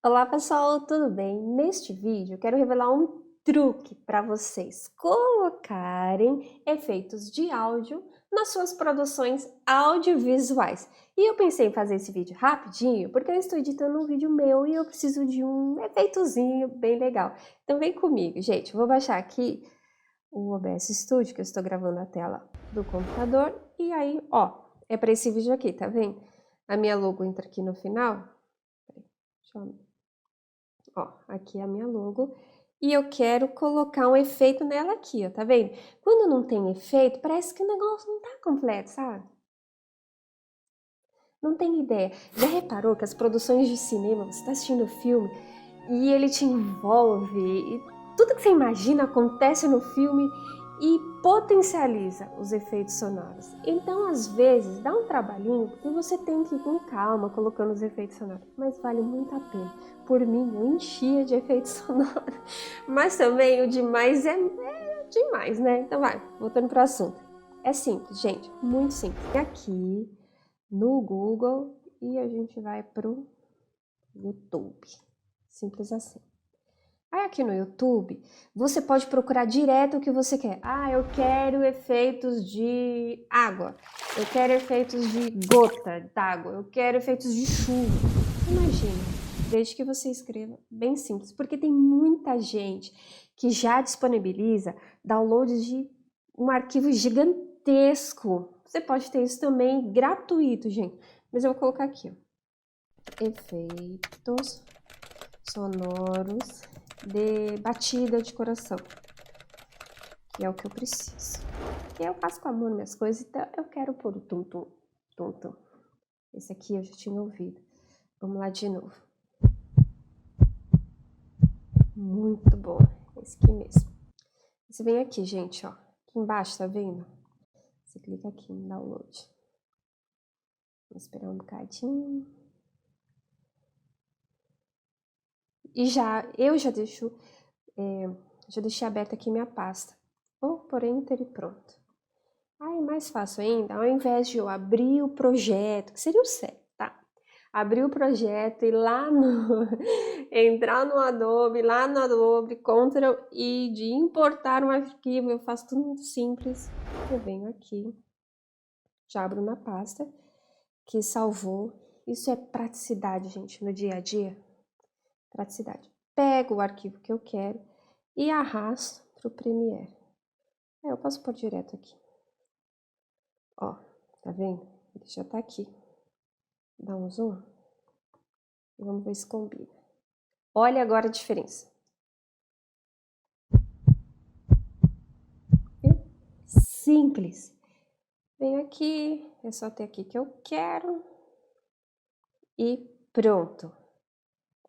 Olá pessoal, tudo bem? Neste vídeo eu quero revelar um truque para vocês colocarem efeitos de áudio nas suas produções audiovisuais. E eu pensei em fazer esse vídeo rapidinho porque eu estou editando um vídeo meu e eu preciso de um efeitozinho bem legal. Então vem comigo, gente. Eu vou baixar aqui o OBS Studio, que eu estou gravando a tela do computador. E aí, ó, é para esse vídeo aqui, tá vendo? A minha logo entra aqui no final. Deixa eu... Ó, aqui é a minha logo. E eu quero colocar um efeito nela aqui, ó, tá vendo? Quando não tem efeito, parece que o negócio não tá completo, sabe? Não tem ideia. Já reparou que as produções de cinema, você tá assistindo o filme e ele te envolve, e tudo que você imagina acontece no filme e potencializa os efeitos sonoros. Então, às vezes, dá um trabalhinho porque você tem que ir com calma colocando os efeitos sonoros, mas vale muito a pena. Por mim, eu enchia de efeitos sonoros, mas também o demais é demais, né? Então vai, voltando para o assunto. É simples, gente, muito simples. Aqui no Google e a gente vai pro YouTube. Simples assim. Aí aqui no YouTube, você pode procurar direto o que você quer. Ah, eu quero efeitos de água. Eu quero efeitos de gota d'água. Eu quero efeitos de chuva. Imagina, desde que você escreva bem simples, porque tem muita gente que já disponibiliza downloads de um arquivo gigantesco. Você pode ter isso também gratuito, gente. Mas eu vou colocar aqui, ó. Efeitos sonoros de batida de coração, que é o que eu preciso. E eu faço com a mão minhas coisas, então eu quero pôr o tum-tum, tum-tum. Esse aqui eu já tinha ouvido. Vamos lá de novo. Muito bom, esse aqui mesmo. Você vem aqui, gente, ó. Aqui embaixo, tá vendo? Você clica aqui em download. Vou esperar um bocadinho. E eu já deixei aberta aqui minha pasta. Vou por Enter e pronto. Aí, mais fácil ainda, ao invés de eu abrir o projeto, que seria o certo, tá? Abrir o projeto e lá no... entrar no Adobe, lá no Adobe, Ctrl e de importar um arquivo, eu faço tudo muito simples. Eu venho aqui, já abro na pasta, que salvou. Isso é praticidade, gente, no dia a dia. Praticidade. Pego o arquivo que eu quero e arrasto para o Premiere. Eu posso pôr direto aqui. Ó, tá vendo? Ele já tá aqui. Dá um zoom. E vamos ver se combina. Olha agora a diferença. Viu? Simples. Venho aqui, é só ter aqui que eu quero. E pronto.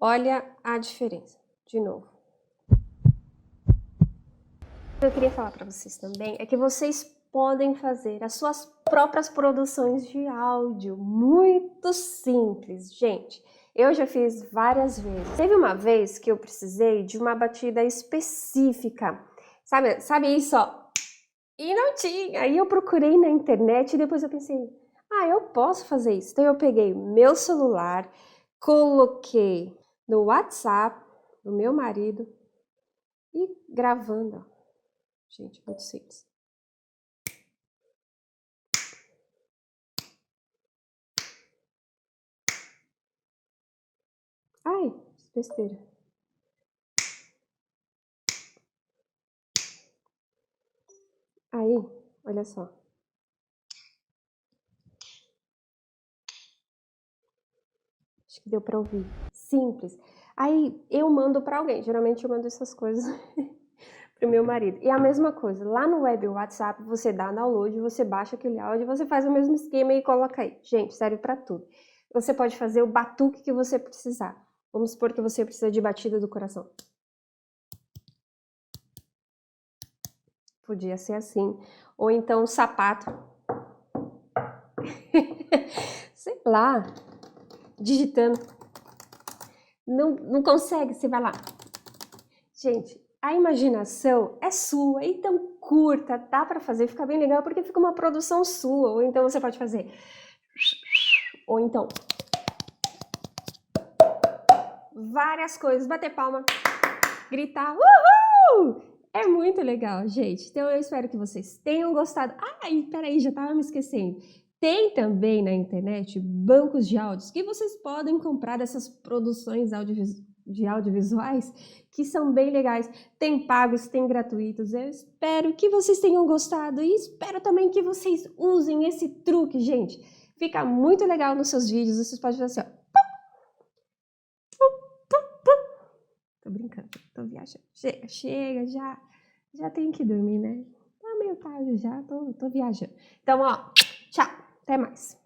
Olha a diferença. De novo. O que eu queria falar para vocês também é que vocês podem fazer as suas próprias produções de áudio. Muito simples, gente. Eu já fiz várias vezes. Teve uma vez que eu precisei de uma batida específica. Sabe isso, ó? E não tinha. Aí eu procurei na internet e depois eu pensei, ah, eu posso fazer isso. Então eu peguei meu celular, coloquei no WhatsApp do meu marido e gravando, ó. Gente, muito simples. Ai, besteira. Aí, olha só. Acho que deu pra ouvir. Simples. Aí eu mando pra alguém. Geralmente eu mando essas coisas pro meu marido. E a mesma coisa, lá no web WhatsApp, você dá download, você baixa aquele áudio, você faz o mesmo esquema e coloca aí. Gente, serve pra tudo. Você pode fazer o batuque que você precisar. Vamos supor que você precisa de batida do coração. Podia ser assim. Ou então sapato. Sei lá. Digitando. Não consegue, você vai lá. Gente, a imaginação é sua, então curta, dá pra fazer, fica bem legal, porque fica uma produção sua. Ou então você pode fazer... Ou então... várias coisas, bater palma, gritar, uhul! É muito legal, gente. Então eu espero que vocês tenham gostado. Ai, peraí, já tava me esquecendo. Tem também na internet bancos de áudios que vocês podem comprar dessas produções de audiovisuais que são bem legais. Tem pagos, tem gratuitos. Eu espero que vocês tenham gostado e espero também que vocês usem esse truque, gente. Fica muito legal nos seus vídeos. Vocês podem fazer assim, ó. Tô brincando, tô viajando. Chega, já tenho que dormir, né? Tá meio tarde já, tô viajando. Então, ó, tchau, até mais.